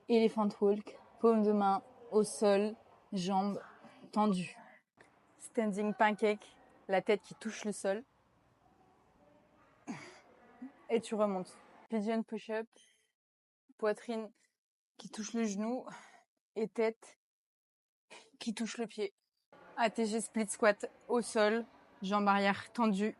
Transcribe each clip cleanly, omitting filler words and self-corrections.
Elephant walk, paume de main au sol, jambes tendues. Standing pancake, la tête qui touche le sol. Et tu remontes. Pigeon push-up, poitrine qui touche le genou et tête qui touche le pied. ATG split squat au sol, jambes arrière tendues.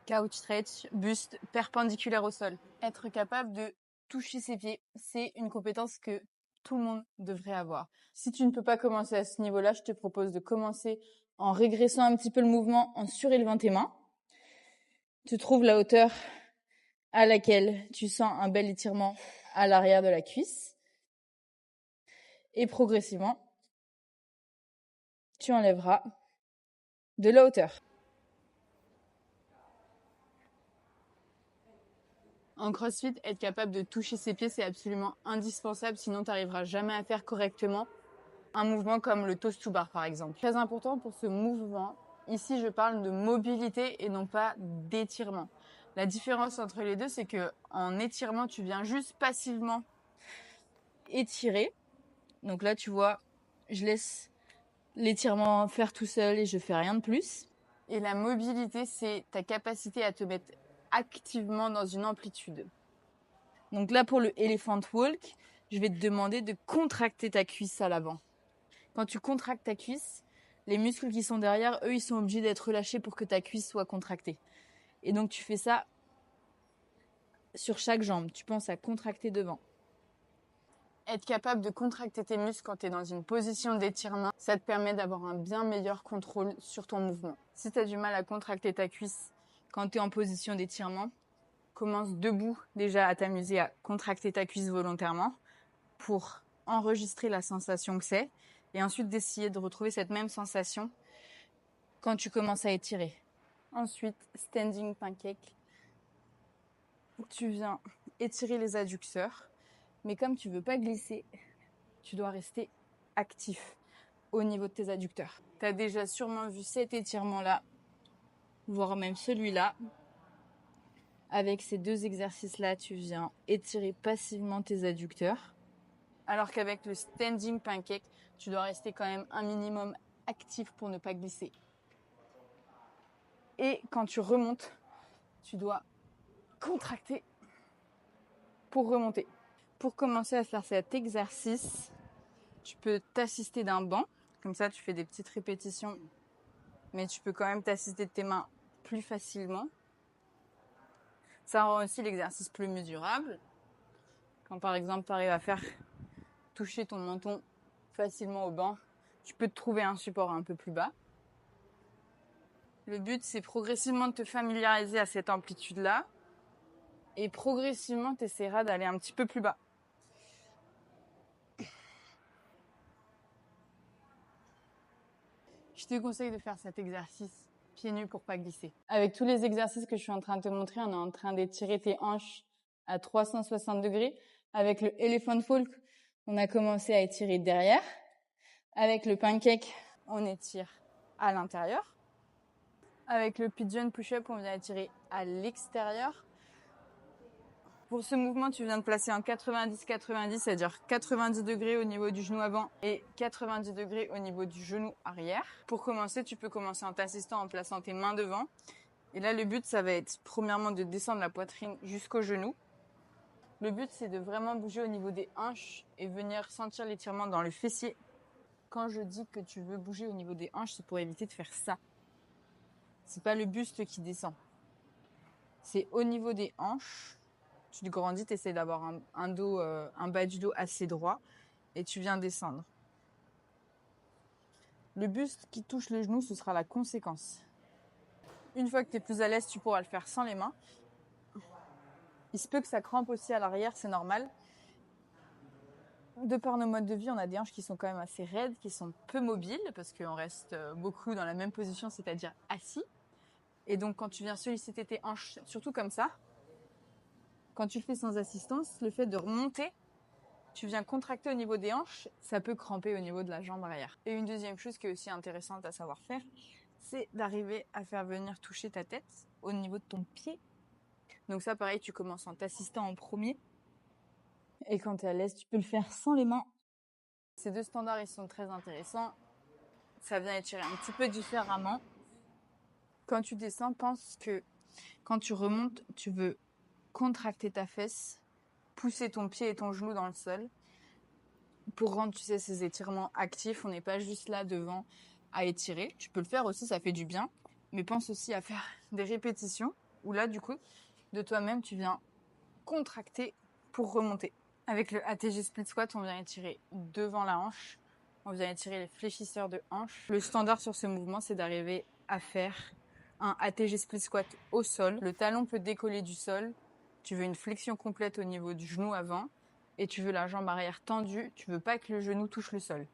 Couch stretch, buste perpendiculaire au sol. Être capable de toucher ses pieds, c'est une compétence que tout le monde devrait avoir. Si tu ne peux pas commencer à ce niveau-là, je te propose de commencer en régressant un petit peu le mouvement, en surélevant tes mains. Tu trouves la hauteur à laquelle tu sens un bel étirement à l'arrière de la cuisse. Et progressivement, tu enlèveras de la hauteur. En CrossFit, être capable de toucher ses pieds, c'est absolument indispensable, sinon tu n'arriveras jamais à faire correctement un mouvement comme le toast to bar par exemple. Très important pour ce mouvement, ici je parle de mobilité et non pas d'étirement. La différence entre les deux, c'est que en étirement, tu viens juste passivement étirer. Donc là, tu vois, je laisse l'étirement faire tout seul et je fais rien de plus. Et la mobilité, c'est ta capacité à te mettre activement dans une amplitude. Donc là, pour le elephant walk, je vais te demander de contracter ta cuisse à l'avant. Quand tu contractes ta cuisse, les muscles qui sont derrière, eux, ils sont obligés d'être relâchés pour que ta cuisse soit contractée. Et donc, tu fais ça sur chaque jambe. Tu penses à contracter devant. Être capable de contracter tes muscles quand tu es dans une position d'étirement, ça te permet d'avoir un bien meilleur contrôle sur ton mouvement. Si tu as du mal à contracter ta cuisse quand tu es en position d'étirement, commence debout déjà à t'amuser à contracter ta cuisse volontairement pour enregistrer la sensation que c'est et ensuite d'essayer de retrouver cette même sensation quand tu commences à étirer. Ensuite, standing pancake. Tu viens étirer les adducteurs, mais comme tu veux pas glisser, tu dois rester actif au niveau de tes adducteurs. Tu as déjà sûrement vu cet étirement-là, voire même celui-là. Avec ces deux exercices-là, tu viens étirer passivement tes adducteurs. Alors qu'avec le standing pancake, tu dois rester quand même un minimum actif pour ne pas glisser. Et quand tu remontes, tu dois contracter pour remonter. Pour commencer à faire cet exercice, tu peux t'assister d'un banc. Comme ça, tu fais des petites répétitions, mais tu peux quand même t'assister de tes mains plus facilement. Ça rend aussi l'exercice plus mesurable. Quand par exemple, tu arrives à faire toucher ton menton facilement au banc, tu peux te trouver un support un peu plus bas. Le but, c'est progressivement de te familiariser à cette amplitude-là et progressivement, tu essaieras d'aller un petit peu plus bas. Je te conseille de faire cet exercice pieds nus pour pas glisser. Avec tous les exercices que je suis en train de te montrer, on est en train d'étirer tes hanches à 360 degrés. Avec le elephant walk, on a commencé à étirer derrière. Avec le pancake, on étire à l'intérieur. Avec le pigeon push-up, on vient étirer à l'extérieur. Pour ce mouvement, tu viens de placer en 90-90, c'est-à-dire 90 degrés au niveau du genou avant et 90 degrés au niveau du genou arrière. Pour commencer, tu peux commencer en t'assistant en plaçant tes mains devant. Et là, le but, ça va être premièrement de descendre la poitrine jusqu'au genou. Le but, c'est de vraiment bouger au niveau des hanches et venir sentir l'étirement dans le fessier. Quand je dis que tu veux bouger au niveau des hanches, c'est pour éviter de faire ça. C'est pas le buste qui descend. C'est au niveau des hanches. Tu grandis, tu essaies d'avoir un bas du dos assez droit et tu viens descendre. Le buste qui touche le genou, ce sera la conséquence. Une fois que tu es plus à l'aise, tu pourras le faire sans les mains. Il se peut que ça crampe aussi à l'arrière, c'est normal. De par nos modes de vie, on a des hanches qui sont quand même assez raides, qui sont peu mobiles parce qu'on reste beaucoup dans la même position, c'est-à-dire assis. Et donc quand tu viens solliciter tes hanches, surtout comme ça, quand tu le fais sans assistance, le fait de remonter, tu viens contracter au niveau des hanches, ça peut cramper au niveau de la jambe arrière. Et une deuxième chose qui est aussi intéressante à savoir faire, c'est d'arriver à faire venir toucher ta tête au niveau de ton pied. Donc ça, pareil, tu commences en t'assistant en premier. Et quand tu es à l'aise, tu peux le faire sans les mains. Ces deux standards, ils sont très intéressants. Ça vient étirer un petit peu différemment. Quand tu descends, pense que quand tu remontes, tu veux contracter ta fesse, pousser ton pied et ton genou dans le sol pour rendre, tu sais, ces étirements actifs. On n'est pas juste là devant à étirer. Tu peux le faire aussi, ça fait du bien. Mais pense aussi à faire des répétitions où là, du coup, de toi-même, tu viens contracter pour remonter. Avec le ATG Split Squat, on vient étirer devant la hanche. On vient étirer les fléchisseurs de hanche. Le standard sur ce mouvement, c'est d'arriver à faire un ATG Split Squat au sol. Le talon peut décoller du sol. Tu veux une flexion complète au niveau du genou avant. Et tu veux la jambe arrière tendue. Tu veux pas que le genou touche le sol.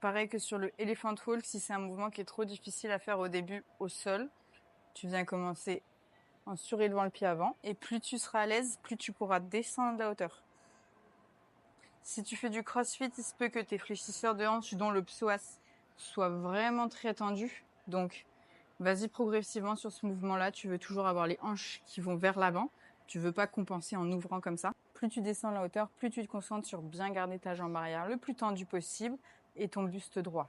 Pareil que sur le Elephant Walk, si c'est un mouvement qui est trop difficile à faire au début au sol, tu viens commencer en surélevant le pied avant. Et plus tu seras à l'aise, plus tu pourras descendre de la hauteur. Si tu fais du crossfit, il se peut que tes fléchisseurs de hanche, dont le psoas, soient vraiment très tendus. Donc, vas-y progressivement sur ce mouvement-là. Tu veux toujours avoir les hanches qui vont vers l'avant. Tu veux pas compenser en ouvrant comme ça. Plus tu descends la hauteur, plus tu te concentres sur bien garder ta jambe arrière le plus tendue possible et ton buste droit.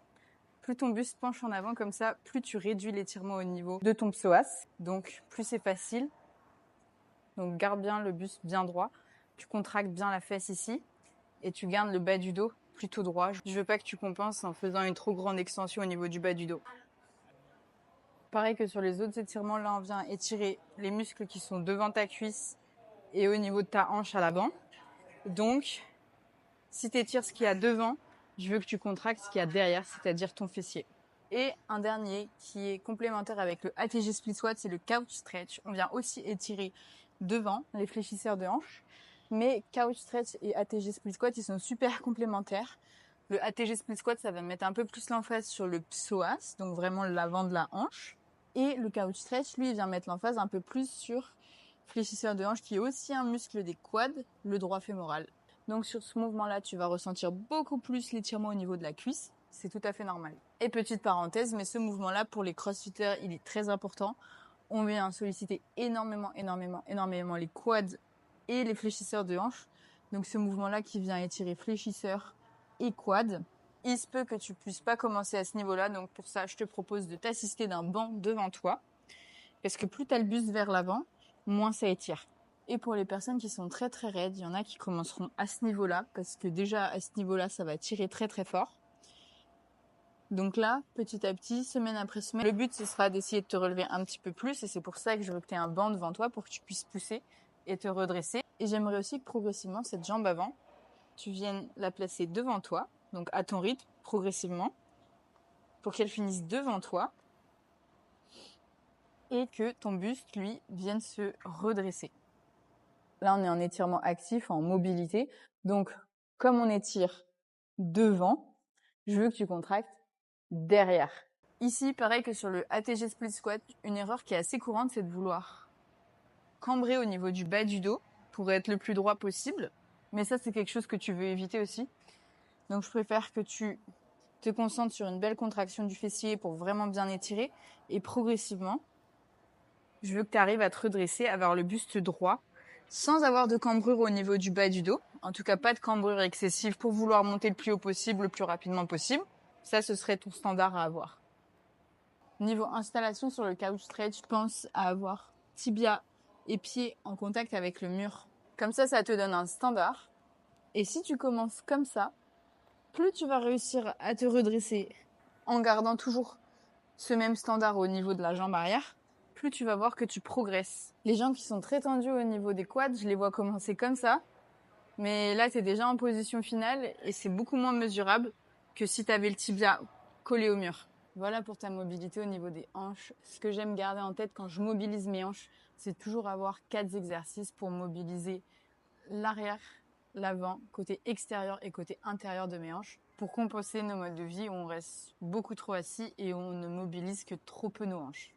Plus ton buste penche en avant comme ça, plus tu réduis l'étirement au niveau de ton psoas. Donc, plus c'est facile. Donc, garde bien le buste bien droit. Tu contractes bien la fesse ici. Et tu gardes le bas du dos plutôt droit. Je veux pas que tu compenses en faisant une trop grande extension au niveau du bas du dos. Pareil que sur les autres étirements, là on vient étirer les muscles qui sont devant ta cuisse et au niveau de ta hanche à l'avant. Donc, si tu étires ce qu'il y a devant, je veux que tu contractes ce qu'il y a derrière, c'est-à-dire ton fessier. Et un dernier qui est complémentaire avec le ATG Split Squat, c'est le couch stretch. On vient aussi étirer devant les fléchisseurs de hanches. Mais couch stretch et ATG Split Squat, ils sont super complémentaires. Le ATG Split Squat, ça va mettre un peu plus l'emphase sur le psoas, donc vraiment l'avant de la hanche. Et le couch stretch, lui, il vient mettre l'emphase un peu plus sur fléchisseur de hanche, qui est aussi un muscle des quads, le droit fémoral. Donc sur ce mouvement-là, tu vas ressentir beaucoup plus l'étirement au niveau de la cuisse. C'est tout à fait normal. Et petite parenthèse, mais ce mouvement-là, pour les crossfitters, il est très important. On vient solliciter énormément les quads et les fléchisseurs de hanche. Donc ce mouvement-là qui vient étirer fléchisseurs et quads, il se peut que tu puisses pas commencer à ce niveau-là. Donc pour ça, je te propose de t'assister d'un banc devant toi. Parce que plus tu as le buste vers l'avant, moins ça étire. Et pour les personnes qui sont très très raides, il y en a qui commenceront à ce niveau-là, parce que déjà à ce niveau-là, ça va tirer très très fort. Donc là, petit à petit, semaine après semaine, le but ce sera d'essayer de te relever un petit peu plus, et c'est pour ça que je veux que tu aies un banc devant toi pour que tu puisses pousser et te redresser. Et j'aimerais aussi que progressivement, cette jambe avant, tu viennes la placer devant toi, donc à ton rythme, progressivement, pour qu'elle finisse devant toi, et que ton buste, lui, vienne se redresser. Là, on est en étirement actif, en mobilité. Donc, comme on étire devant, je veux que tu contractes derrière. Ici, pareil que sur le ATG Split Squat, une erreur qui est assez courante, c'est de vouloir cambrer au niveau du bas du dos pour être le plus droit possible. Mais ça, c'est quelque chose que tu veux éviter aussi. Donc, je préfère que tu te concentres sur une belle contraction du fessier pour vraiment bien étirer. Et progressivement, je veux que tu arrives à te redresser, à avoir le buste droit, sans avoir de cambrure au niveau du bas du dos. En tout cas, pas de cambrure excessive pour vouloir monter le plus haut possible, le plus rapidement possible. Ça, ce serait ton standard à avoir. Niveau installation sur le couch stretch, pense à avoir tibia et pied en contact avec le mur. Comme ça te donne un standard. Et si tu commences comme ça, plus tu vas réussir à te redresser en gardant toujours ce même standard au niveau de la jambe arrière, plus tu vas voir que tu progresses. Les gens qui sont très tendus au niveau des quads, je les vois commencer comme ça. Mais là, tu es déjà en position finale et c'est beaucoup moins mesurable que si tu avais le tibia collé au mur. Voilà pour ta mobilité au niveau des hanches. Ce que j'aime garder en tête quand je mobilise mes hanches, c'est toujours avoir 4 exercices pour mobiliser l'arrière, l'avant, côté extérieur et côté intérieur de mes hanches, pour compenser nos modes de vie où on reste beaucoup trop assis et où on ne mobilise que trop peu nos hanches.